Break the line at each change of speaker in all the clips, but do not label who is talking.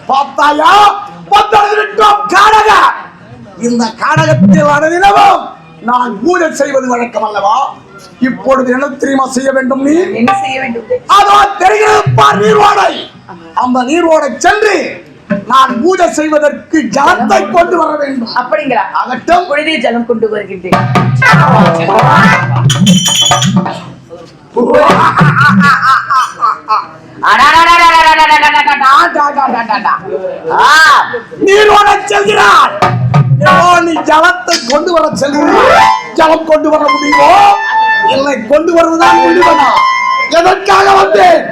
பார்த்தாயா விட்டோம் காடக. இந்த காடகத்தில் அனுதினமும் நான் ஊழல் செய்வது வழக்கம் அல்லவா? இப்பொழுது என்ன தெரியுமா செய்ய வேண்டும்? நீ
என்ன செய்ய வேண்டும்?
அதோ தெரிகிறப்பா நீர்வாடை. அந்த நீர்வாடை சென்று நான் பூஜை செய்வதற்கு ஜலத்தை கொண்டு வர வேண்டும்.
அப்படிங்களா?
அகட்டும்,
உடனே ஜலம் கொண்டு வருகின்றேன்.
நீரோட செல்கிறார். நீ ஜலத்தை கொண்டு வர செல்கிறார். ஜலம் கொண்டு வர முடியுமோ? இல்லை, கொண்டு வருவதுதான் முடிவனா? எதற்காக வந்தேன்?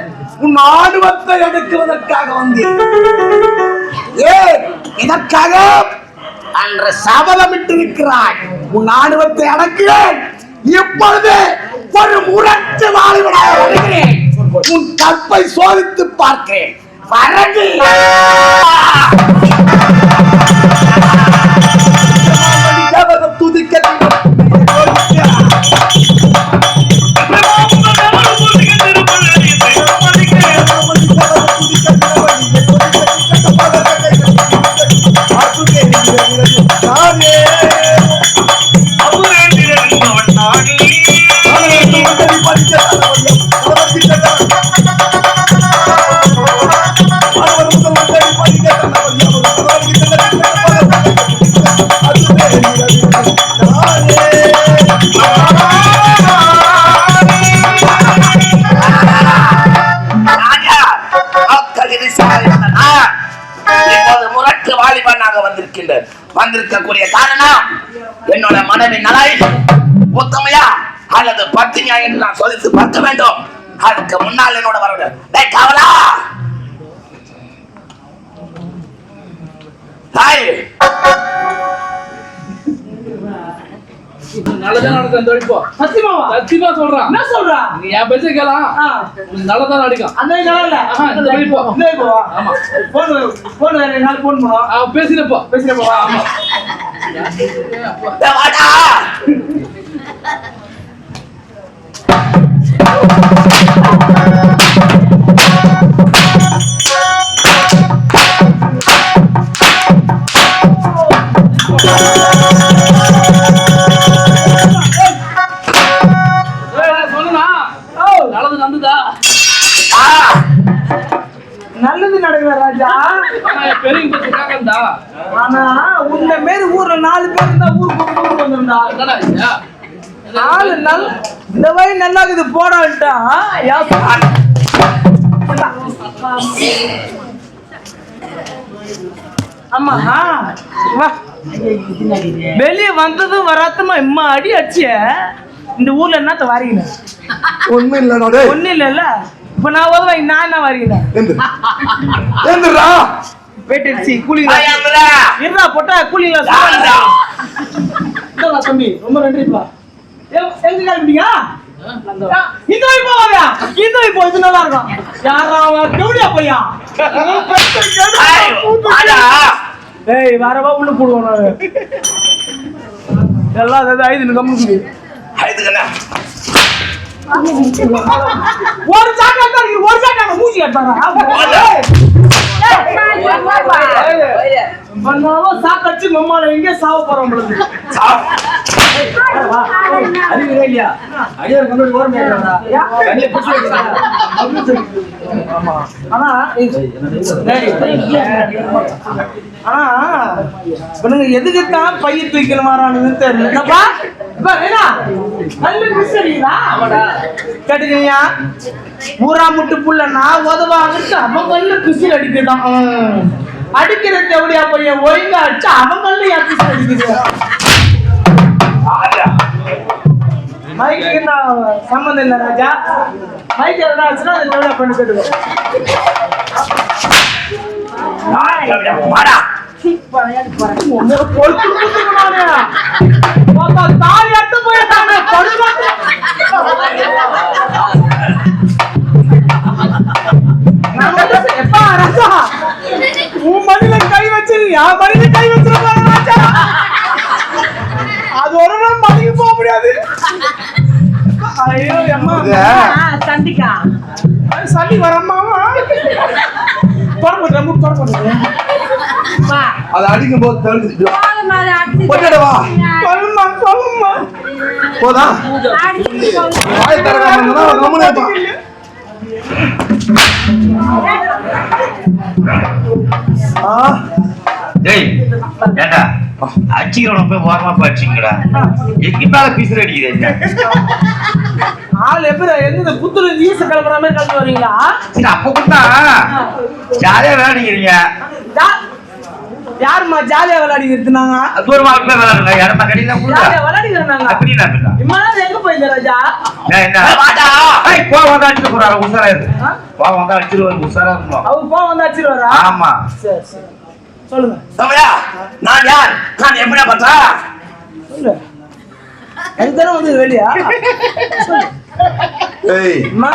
உன் ஆணுவத்தை எடுக்குவதற்காக வந்தேன். இதற்காக அன்று சபதமிட்டிருக்கிறாய். உன் ஆணுவத்தை அடக்குவேன். இப்பொழுது ஒரு முரட்டு வாலிபனாக வருகிறேன். உன் கற்பை சோதித்து பார்க்கிறேன். வரடி. துதிக்க வந்திருக்கக்கூடிய காரணம் என்னோட மனைவி நலை உத்தமையா அல்லது பத்தினியா என்று நான் சோதித்து பார்க்க வேண்டும். அதுக்கு முன்னால் என்னோட வர காவலா
நல்லதா நடக்கும். தொழிப்போ சத்தியமா சொல்றான். என்ன சொல்றா? நீ என் பேச கேளாம். நல்லதா நடிக்கும். அந்த நல்ல இந்த தொழிப்போ ஆமா. போன் வேற நாள் போன் பண்ணுவோம். பேசினப்போ ஆமா.
வாடா.
நல்லது நடக்குது ராஜா. ஆனா உன்ன மாரி ஊர்ல 4 பேர் இருந்தா ஊருக்கு வந்துருந்தா. இந்த வழி நல்லா இருக்குது போடான்ட்டா. ஆமா வெளியே வந்ததும் வராத்தமா இம்மா அடி அடிச்சிய. இந்த ஊர்ல என்னத்த வரீங்க? ஒண்ணு இல்ல. இப்ப நான் உதவாங்க. நான் என்ன வரீங்க? போயிட்டு கூலிங்க இருடா போட்டா கூலிங்களா தம்பி. ரொம்ப நன்றிப்பா. எங்க கிளம்பிட்டீங்க? இந்த வை போவாங்க. இந்த வை போ. இது நல்லா இருக்கும். யாரா கவுடியா பையா? ஏய் வரவா உள்ள போடுவோம். நாங்க எல்லாம் ஐது கம்முக்கு ஒரு சாக்கா மூஞ்சி சாக்கடிச்சு மம்மால எங்க சாவ போறோம். எதுக்குத்தான் பைய தூக்கணுமாறான்னு தெரியலப்பா. கேட்டுக்கிறியா? ஊரா முட்டு புள்ள நான் உதவாங்கிட்டு அவன் கல்ல பிசில் அடிக்கணும். அடிக்கிற தேவடியா பையன் ஒழுங்கா அடிச்சு அவன் கல்ல ஏன் பிசில் அடிக்கிறது? மைக்கு நான் சம்மந்தம் இல்லை ராஜா. மைக்கு எதனா ஆச்சுன்னா அதை தேவடியா பண்ணி கேட்டுக்கோ. தாய் எடுத்து போயிட்டாங்க. உன் மடியில கை வச்சு என் மடியில கை வச்சிருப்பாங்க ராஜா. அது ஒரு நாள் மடிக்கு போக முடியாது. ஐயோ அம்மா சண்டிக்கா சண்டி வரம்மாவா
அதை அடிக்கும் போது தடுக்குது போட்டுடவா போதா வாய் திறக்காம இருந்தா கம்முனு இருப்பான்.
டேய் ஏண்டா அடிக்கிறவன போய் ஓரமா போச்சுங்கடா எங்க மேல பீசர் அடிக்குது
ஆள் எப்படி எங்க புத்துல வீச கிளம்புற மாதிரி கிளம்பி வரீங்களா?
சரி அப்ப கூட ஜாலியா விளையாடிக்கிறீங்க
யாருமா ஜாலியா விளையாடிக்கிறாங்க?
தூரமா போய் விளையாடுங்க இடமா கடியில
ஜாலியா விளையாடிக்கிறாங்க
அப்படின்னா
இம்மாதிரி எங்க போயிருந்த ராஜா?
போ வந்தா அடிச்சு போறாரு உசாரா இருக்கு போ வந்தா அடிச்சிருவாரு உசாரா இருக்கணும்
அவர் போ வந்து அடிச்சிருவாரா?
ஆமா
சரி சரி சொல்லுங்க
சமயா நான் யார் நான் எப்படி பார்த்தா
சொல்லு அதுதானே வந்து வெளியா
ஏய்
அம்மா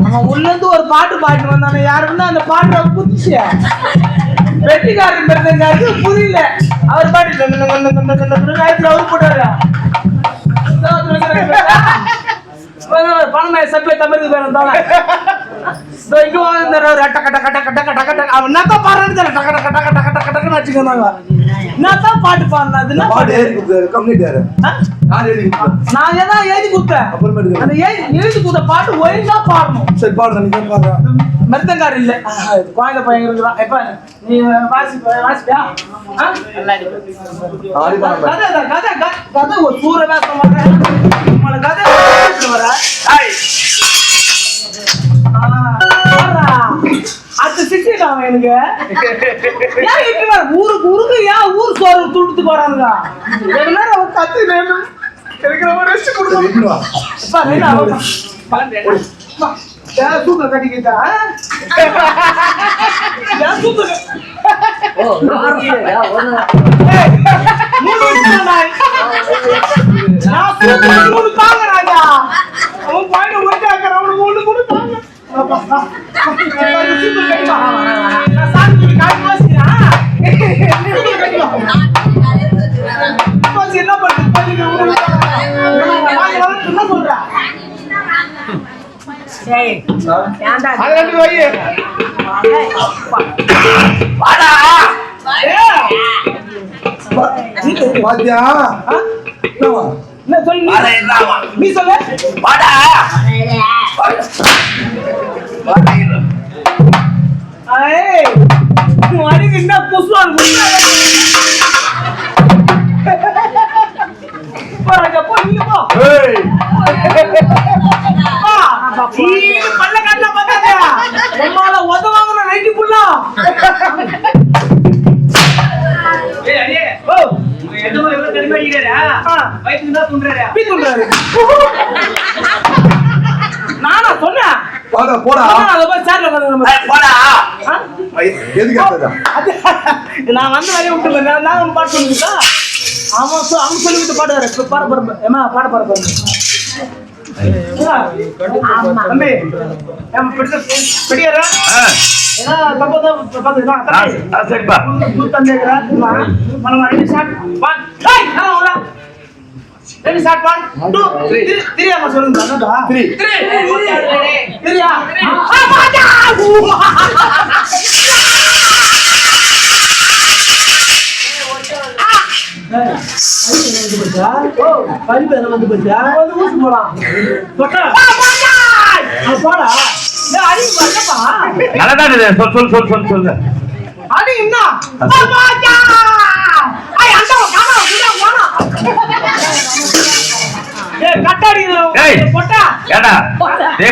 அவன் உள்ள இருந்து ஒரு பாட்டு பாட்டு வந்தானே யாருன்னா அந்த பாட்டு புதுசு வெட்டிக்காரன் பெருங்காருக்கு புரியல அவர் பாட்டு அவர் போட்டாரு பணமே சப்ளை தமிழுக்கு பேர் இருந்தாலும் இங்க வாங்க கட்ட கட்ட கட்ட கட்ட கட்ட கட்ட அவன் என்னத்தான் பாடுறான்னு தெரியல டக்க டக்க டக்க டக்க டக்க டக்குன்னு வச்சுக்கோங்க என்னத்தான் பாட்டு பாடுறது என்ன
பாட்டு எழுதி கொடுத்தாரு கம்ப்ளீட்டாரு நான் எழுதி கொடுத்தேன்
நான் ஏதாவது எழுதி கொடுத்தேன்
அப்புறமேட்டு
அந்த எழுதி கொடுத்த பாட்டு ஒழுங்கா பாடணும்
சரி பாடுறேன் நீங்க பாடுறேன்
மருத்தங்கார் இல்ல குழந்தை பையன் இருக்கிறான் எப்ப நீ வாசிப்பியா கதை கதை கதை ஒரு சூற வேஷம் வர கதை வர அது சிக்கிட்டான் எனக்கு ஏன் இட்டு ஊருக்கு ஊருக்கு ஏன் ஊர் சோறு துடுத்து போறாங்க எவ்வளவு நேரம் கத்து வேணும் இருக்கிற ஒரு ரெஸ்ட் கொடுக்கணும் சூப்பர கட்டிக்கிட்டா ராஜா அவன் பாயிண்ட் ஒட்டாக்கிற அவனுக்கு ஒண்ணு கூட தாங்க என்ன பண்றது என்ன சொல்ற
பாத்தியா
நீ சொல்லு என்ன புஷ்வான் பல்ல காட்ட பார்த்தாங்க உதவாங்க நைட்டு புல்லா நானா சொன்னேன்
போடா
போடா
எதுக்கு
நான் வந்து வரைய விட்டு நான் ஒன்று பாட்டு சொல்லிக்கிட்டா அவன் அவன் சொல்லிக்கிட்டு பாடுவாரு பாட பாரு ஏமா பாட பாரு பாருங்க தம்பி பெடியாரா
சரிப்பா சொல்லு
அடி என்ன கட்டாடி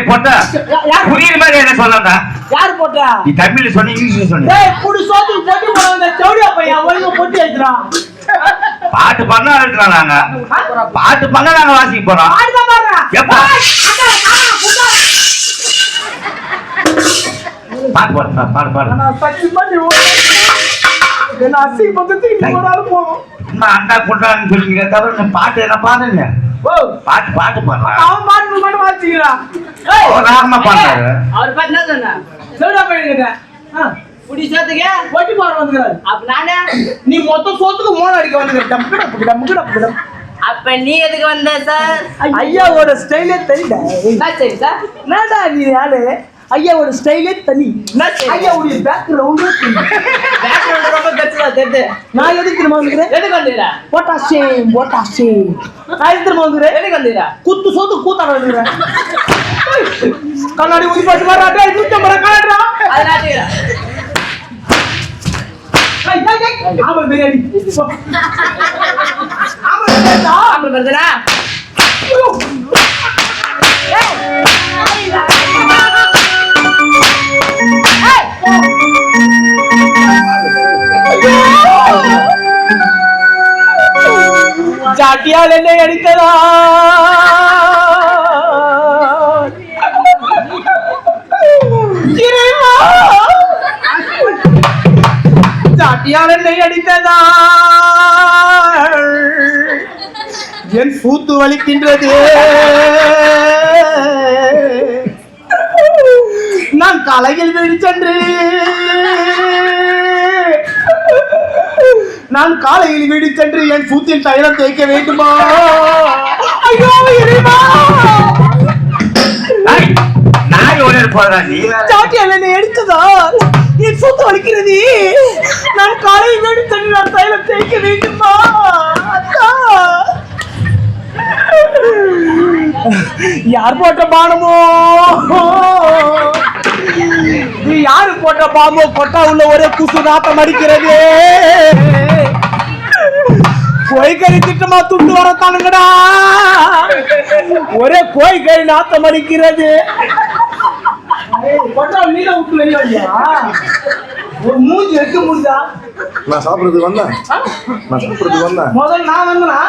போட்டா
புரியுற மாதிரி என்ன சொல்லா
யாரு போட்டா
நீ தமிழ்ல சொன்ன இங்கிலீஷ்ல சொன்ன
புடி சோத்து போட்டு போன சௌடியா பையன் ஒழுங்கா போட்டு வைக்கிறான்
பாட்டு பண்ண இருக்கிறோம் நாங்க பாட்டு பண்ண நாங்க வாசிக்க போறோம் எப்பா பாட்டு பாடு பாடு பாடு அண்ணா கொண்டான்னு சொல்லிங்க தவிர பாட்டு என்ன பாடுங்க பாட்டு பாட்டு பாடுறான்
அவன் பாட்டு மட்டும் வாசிக்கிறான்
ராகமா பாடுறாரு
அவர் பாட்டு என்ன சொன்னா சௌடியா பையன் புடி சோத்துக்கு ஒட்டி போற வந்துக்கிறாரு அப்ப நானே நீ மொத்த சோத்துக்கு மோன அடிக்க வந்துக்கிற டம்கிட
அப்ப நீ எதுக்கு வந்த சார்?
ஐயாவோட ஸ்டைலே தெரியல
சரி சார்
என்னடா நீ ஆளு ஐயாவோட ஸ்டைலே தனி. ஐயாவுடைய பேக்ரவுண்டே தனி.
பேக்ரவுண்ட் ரொம்ப கட்சியா தெரியுது.
நான் எதுக்கு திரும்ப வந்துக்கிறேன்?
எதுக்கு வந்தீரா?
Potassium potassium. நான் எதுக்கு திரும்ப வந்துக்கிறேன்?
எதுக்கு வந்தீரா?
குத்து சோத்து கூத்தாட வந்துக்கிறேன். கண்ணாடி ஊதி பாட்டு வராடா, இது மர கலடா.
அது நாட்டீரா.
ஆமா பிரியாணி.
ஆமா வருதுடா.
ஜாட்டியால் என்னை அடித்ததா? ஜாட்டியால் என்னை அடித்ததா? என் கூத்து வலிக்கின்றது. நான் காலையில் வீடு சென்று என் கூத்தில் தைலம் தேய்க்க வேண்டுமா? ஐயோ இறைவா!
நான் ஓனர் போறா நீ
சாட்டியால் என்னை எடுத்ததா? என் கூத்து வலிக்கிறது. நான் காலையில் வீடு சென்று நான் தைலம் தேய்க்க வேண்டுமா? அக்கா, யார் போட்ட பானமோ? நீ யாரு போட்ட பாம்போ? கொட்டா உள்ள ஒரே குசு நாட்டம் அடிக்கிறது. கோய்கறி திட்டமா துண்டு வரத்தானுங்கடா. ஒரே கோய்கறி நாட்டம் அடிக்கிறது. கொட்டா நீல விட்டு வெளியா? ஒரு மூஞ்சி வைக்க முடியா?
நான் சாப்பிடுறது வந்தேன்.
முதல்ல நான் வந்தனா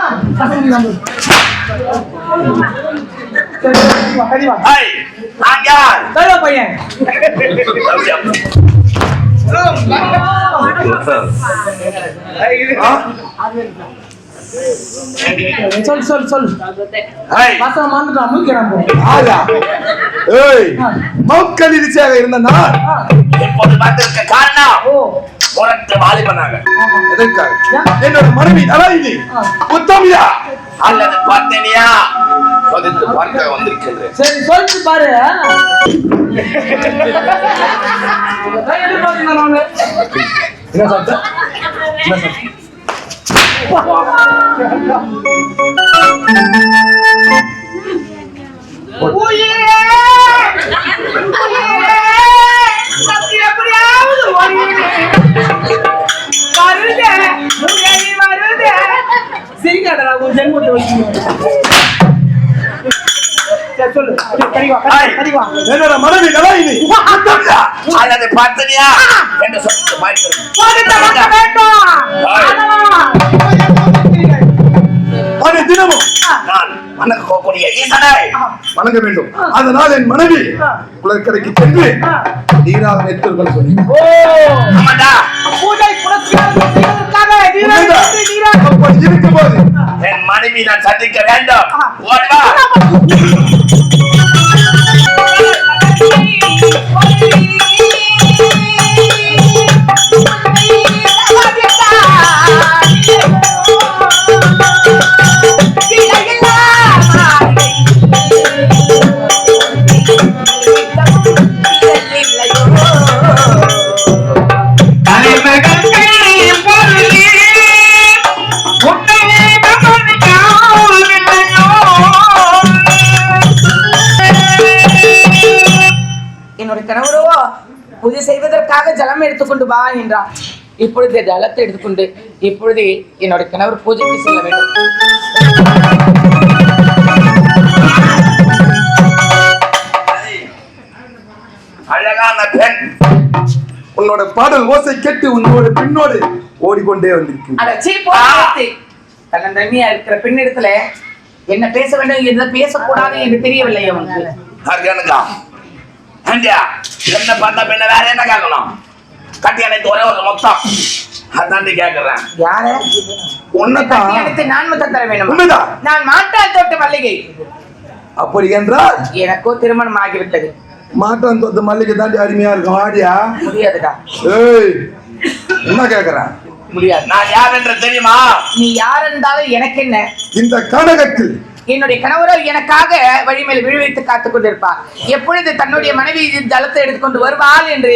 பையன் சொல் வாசம் வந்துட்டான். மூக்கிறான்
மௌக்கல் இருச்சியாக இருந்தனா
எப்போது வந்திருக்க காரணம் புறத்து வாலி பண்ணாங்க.
எதற்காக? என்னோட மனைவி நலாயினி உத்தமியா
அல்லது பார்த்தனியா பதித்து பார்க்க வந்திருக்கின்றேன்.
சரி சொல்லிட்டு பாரு.
என்ன சாப்பிட்ட?
சிரிக்காதடா, உன் ஜென்மத்தை வச்சு சொல்லு.
என்னோட மனைவி நலாயினி
அல்லது பார்த்தனியா என்று சொல்லிட்டு
அது தினமும்
நான் வணங்கக்கூடிய ஈசனை
வணங்க வேண்டும். அதனால் என் மனைவி குளக்கரைக்கு சென்று நீராக நெத்தர்கள் சொல்லி இருக்கும்போது
என் மனைவி நான் சந்திக்க வேண்டும். ஓடுவா.
என்னுடைய கணவரோ பூஜை செய்வதற்காக ஜலம் எடுத்துக்கொண்டு வா என்றார். இப்பொழுது ஜலத்தை எடுத்துக்கொண்டு இப்பொழுது என்னுடைய கணவர் பூஜைக்கு செல்ல வேண்டும்.
அழகான பெண்,
உன்னோட பாடல் ஓசை கேட்டு உன்னோட பின்னோடு ஓடிக்கொண்டே வந்திருக்கேன்.
தன்னந்தனியா இருக்கிற பெண்ணிடத்துல என்ன பேச வேண்டும் என்ன பேசக்கூடாது என்று தெரியவில்லை அவனுக்கு.
என்ன பார்த்தா பின்ன வேற என்ன கேட்கணும்? கட்டி அணைத்து ஒரே ஒரு மொத்தம் அதாண்டி கேட்கிறேன்.
யாரு?
உன்னதான்
கட்டி அணைத்து நான் மொத்தம் தர வேண்டும்.
உண்மைதான்.
நான் மாட்டான் தோட்ட மல்லிகை.
அப்படி என்றால்
எனக்கோ திருமணம் ஆகிவிட்டது.
மாட்டான் தோட்ட மல்லிகை தாண்டி அருமையா இருக்கும். ஆடியா
முடியாதுடா.
ஏய், என்ன கேட்கிறேன்?
முடியாது.
நான் யார் என்று தெரியுமா?
நீ யார் என்றாலும் எனக்கு என்ன?
இந்த கனகத்தில்
என்னுடைய கணவரோ எனக்காக வழிமேல் விழுவித்து காத்துக் கொண்டிருப்பார். எப்பொழுது தன்னுடைய மனைவி ஜலத்தை எடுத்துக்கொண்டு வருவாள் என்று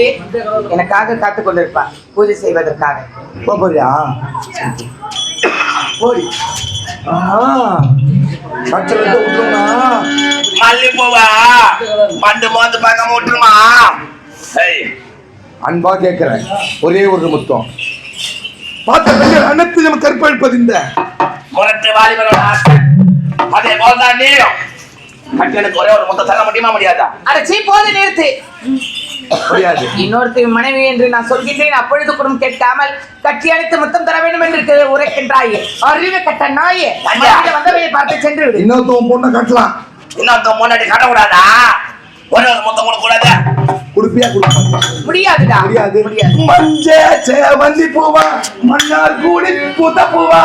எனக்காக காத்துக் கொண்டிருப்பார் பூஜை செய்வதற்காக.
போறியா போடி
மல்லிப்பூவா மண்டு மோந்து பார்க்க விட்டுருமா?
அன்பா கேட்கிறேன், ஒரே ஒரு முத்தம். பார்த்த அனைத்து நம்ம கற்பழிப்பது இந்த
முரட்டு வாலிபரோட ஆசை. அதே போல்தான் நீயும். எனக்கு ஒரே ஒரு முத்தம் தர முடியுமா? முடியாதா?
அடச்சி போது நிறுத்து.
முடியாது.
இன்னொருத்தர் மனைவி என்று நான் சொல்கின்றேன், அப்பொழுது கூட கேட்காமல் கட்டி அணைத்து முத்தம் தர வேண்டும் என்று உரைக்கின்றாயே. அறிவு கட்ட நாயே, வந்தவையை பார்த்து சென்று விடு.
இன்னொருத்தவன் பொண்ணை கட்டலாம்,
இன்னொருத்தவன் முன்னாடி கட்டக்கூடாதா? ஒரே ஒரு முத்தம் கூட கூடாது.
குடுப்பியா? கொடுப்பா?
முடியாதுடா.
முடியாது.
முடியாது.
மஞ்ச சேவந்தி பூவா மன்னார் கூடி பூத்த பூவா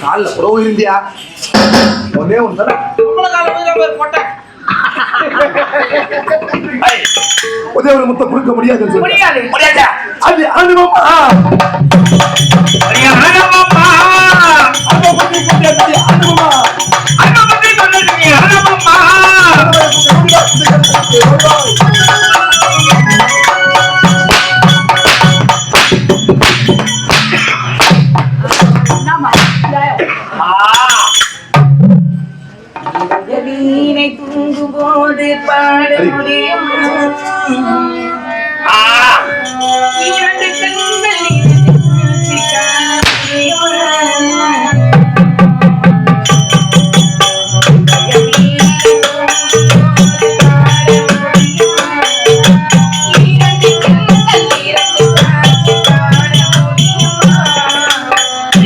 கால புறவு இருந்தியா? ஒன்னே ஒன்று ஒரே ஒரு முத்தம் கொடுக்க முடியாது.
முடியாது.
முடியாதா?
அது அனுபவமா?
அனுபவமா?
வீணை தூங்கு போது பாட முடியுமா? இரண்டு கண்கள்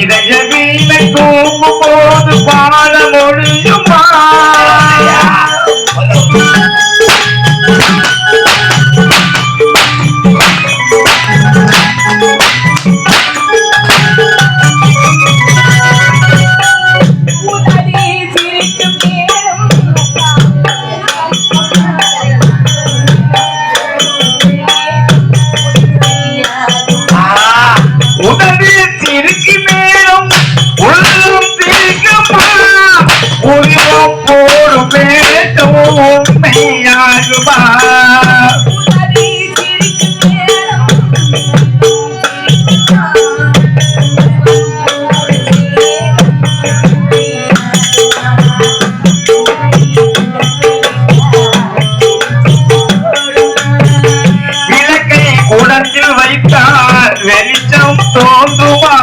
இதய வீணை தூங்கு போது பாட முடியுமா? வெளிச்சம் தோன்றுமா?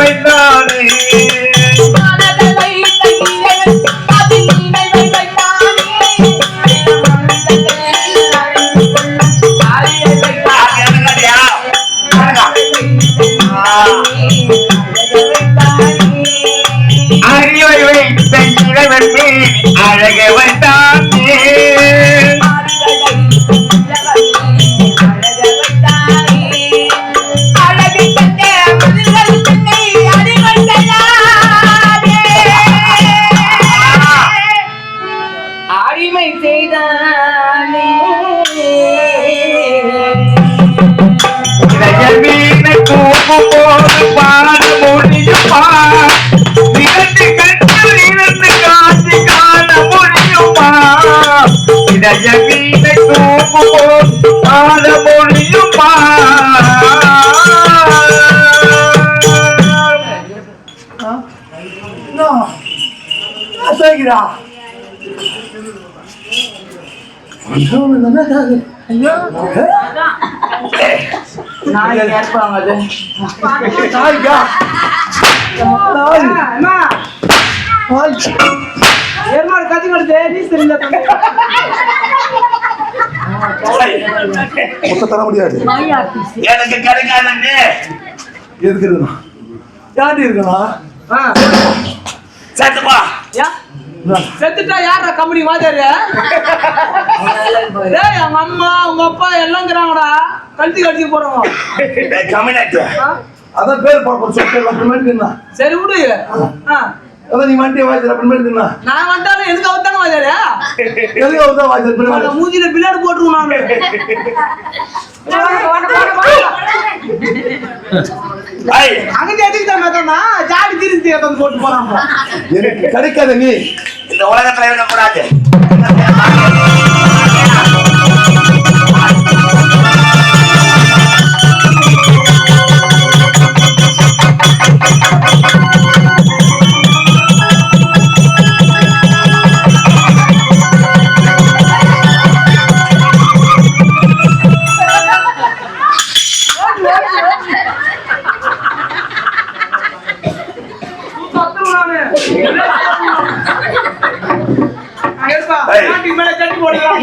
வைத்தானே அறிவை வைத்த இறைவன் மேல் அழக வைத்தானே
அடிமை செய்தானே
மீனை தூக்கும் போது பாட முடியுமா இரண்டு கண்கள் இருந்து காட்சி காண முடியுமா இதய மீனை தூக்கும் போது பாட முடியுமா
அசைகிறா
நாய் கேட்பாங்க அது
நாய்க்கா நாய்
அம்மா ஏர்மாடு கத்தி கொடுத்து நீ தெரிஞ்ச
மொத்த தர முடியாது
எனக்கு கிடைக்காதுங்க
எதுக்கு இருக்குண்ணா யாரு இருக்குண்ணா
சத்துப்பா
செத்துட்டா யாரா கம்பெனி வாஜாரு டேய் அவங்க அம்மா அவங்க அப்பா எல்லாம் இருக்கிறாங்கடா கழுத்தி கடிச்சு போறவங்க
கம்யூனிட்டி
அதான் பேர் பார்ப்போம் சொல்லிட்டு அப்புறமேட்டுண்ணா
சரி விடு
அதான் நீ வண்டியை வாய்ச்சல் அப்புறமேட்டுண்ணா
நான் வந்துட்டாலும் எதுக்கு அவத்தானே வாஜாரு
எதுக்கு அவர்தான் வாய்ச்சல்
அந்த மூஞ்சில பின்னாடி போட்டுருவோம் நானு அங்க எதுக்கு தான் மேத்தா ஜாடி திருச்சி எடுத்து போட்டு போறாங்க
எனக்கு கிடைக்காத நீ
இந்த உலகத்துல இருக்கக்கூடாது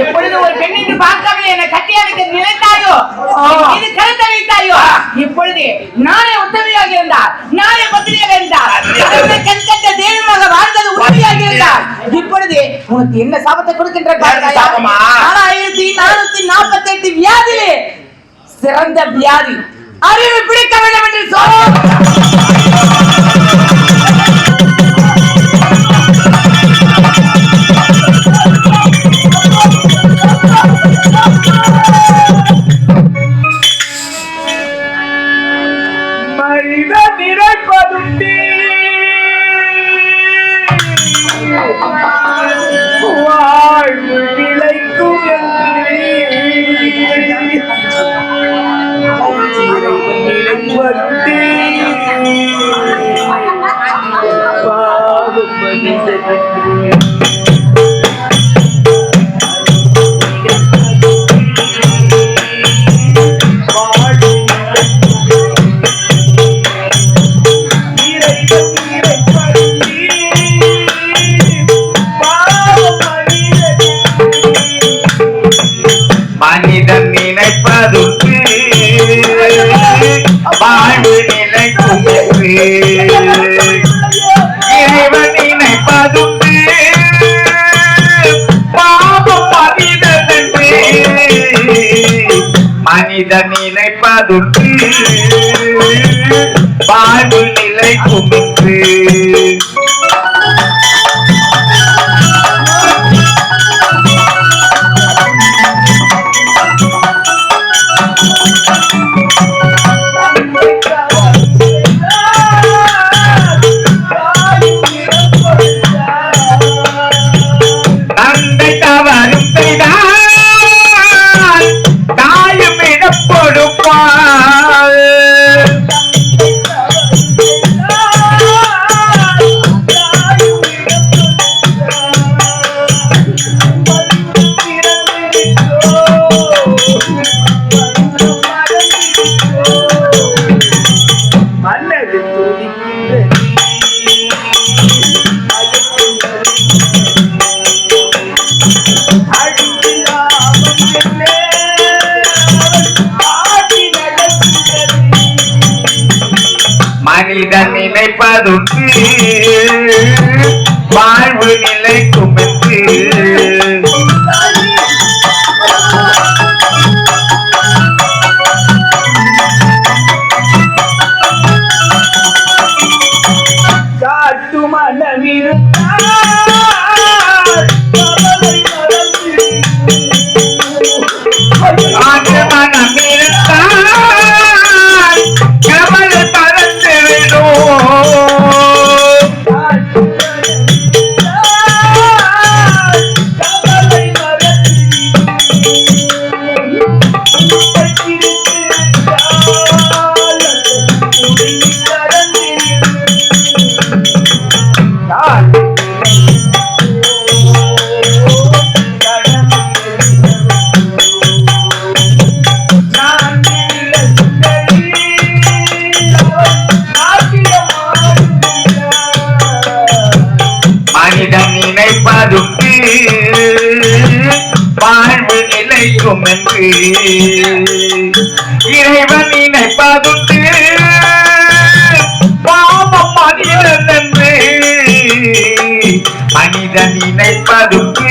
எப்பொழுது ஒரு பெண் என்று பார்க்காம என்னை கட்டி அணைக்க நினைத்தாயோ இது கருத்தை வைத்தாயோ இப்பொழுது நானே உத்தமையாக இருந்தார் நானே பத்திரியாக இருந்தார் கண் கட்ட தெய்வமாக வாழ்ந்தது உறுதியாக இருந்தார் இப்பொழுது உனக்கு என்ன சாபத்தை கொடுக்கின்ற 4448 வியாதியிலே சிறந்த வியாதி அறிவு பிடிக்க வேண்டும் என்று சொல்லும்
வாழ்வு நிலைக்கும் மனிதன் நினைப்பதுண்டு வாழ்வு நிலைக்கும் இறைவன் நினைப்பதுண்டு பாவம் மனிதனன்று மனிதன் நினைப்பதுண்டு வாழ்வு நிலைக்கும் என்று நினைப்பதுண்டு வாழ்வு நிலைக்கும் என்று
காட்டு மனமிருந்தார்
ஆண்டு மனம் இருந்தால் கவலை பறந்து விடும் மனிதன் நினைப்பதுண்டு வாழ்வு நிலைக்கும் என்று இறைவன் நினைப்பதுண்டு பாவம் மனிதன் என்று மனிதன் நினைப்பதுண்டு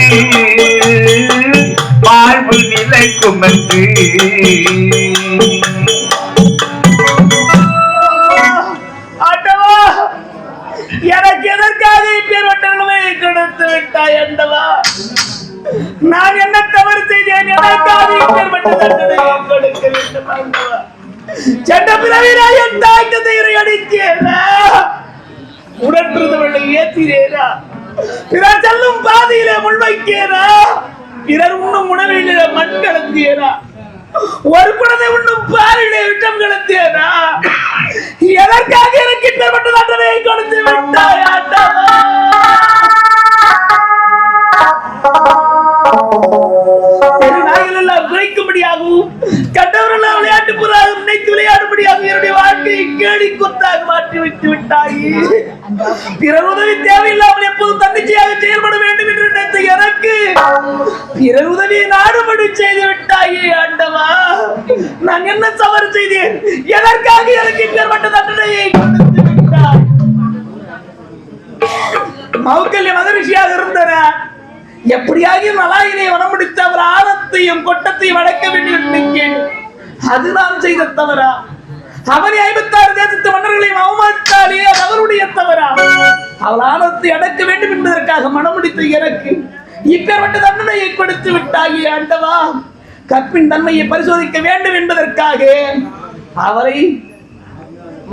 வாழ்வு நிலைக்கும் என்று
ஆண்டவா, எனக்கு எதற்காக இப்பேற்பட்ட நிலைமையை கொடுத்து விட்டாய் ஆண்டவா? நான் என்ன தவறு செய்தேன்? எனக்காக இப்பேற்பட்ட தண்டனையை கொடுக்க வேண்டும் ஆண்டவா. சென்ற பிறவினா என் தாய் தந்தையரை அடித்தேனா? உடன்பிறந்தவர்களை ஏற்றினேனா? பிறர் செல்லும் பாதையிலே முன்வைக்கேனா? பிறர் உண்ணும் உணவிலே மண் கலந்தேனா? ஒரு குழந்தை உண்ணும் பாலிலே விட்டம் கலந்தேனா? எதற்காக எனக்கு இப்பேற்பட்ட தண்டனையை கொடுத்து விட்டாய் ஆண்டவா? குறைக்கும்படியாகவும் கண்டவர்கள் விளையாட்டு புறாக நினைத்து விளையாடும்படியாகவும் என்னுடைய வாழ்க்கையை கேடி கொத்தாக மாற்றி வைத்து விட்டாய். பிறர் உதவி தேவையில்லாமல் எப்போதும் தன்னிச்சையாக செயல்பட வேண்டும் என்று நினைத்த எனக்கு பிறர் உதவியை நாடுபடி செய்து விட்டாயே ஆண்டவா. நான் என்ன தவறு செய்தேன்? எதற்காக எனக்கு இப்பேற்பட்ட தண்டனையை கொடுத்து விட்டாய்? மௌக்கல்ய மகரிஷியாக இருந்தனர். எப்படியாக நலாயினை வனம் முடித்து அவர் ஆனத்தையும் கொட்டத்தையும் அடக்க வேண்டும் நினைக்கிறேன். அது நான் செய்த தவறா? அவனை 56 தேசத்து மன்னர்களையும் அவமானித்தாலே அது அவருடைய தவறா? அவள் ஆனத்தை அடக்க வேண்டும் என்பதற்காக மனம் முடித்த எனக்கு இப்பேற்பட்ட தண்டனையை கொடுத்து விட்டாயே ஆண்டவா. கற்பின் தன்மையை பரிசோதிக்க வேண்டும் என்பதற்காக அவரை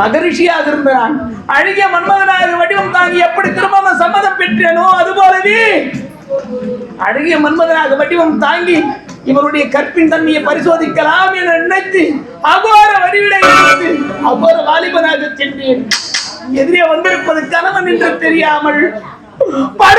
மகரிஷியாக இருந்தான். அழகிய மன்மதனாக வடிவம் தாங்கி எப்படி திரும்ப சம்மதம் பெற்றேனோ அதுபோலவே அழகிய மன்மதனாக வடிவம் தாங்கி இவருடைய கற்பின் தன்மையை பரிசோதிக்கலாம் என நினைத்து அகோர வடிவிடை எடுத்து அகோர வாலிபனாக சென்றேன். எதிரே வந்திருப்பது கணவன் என்று தெரியாமல் பல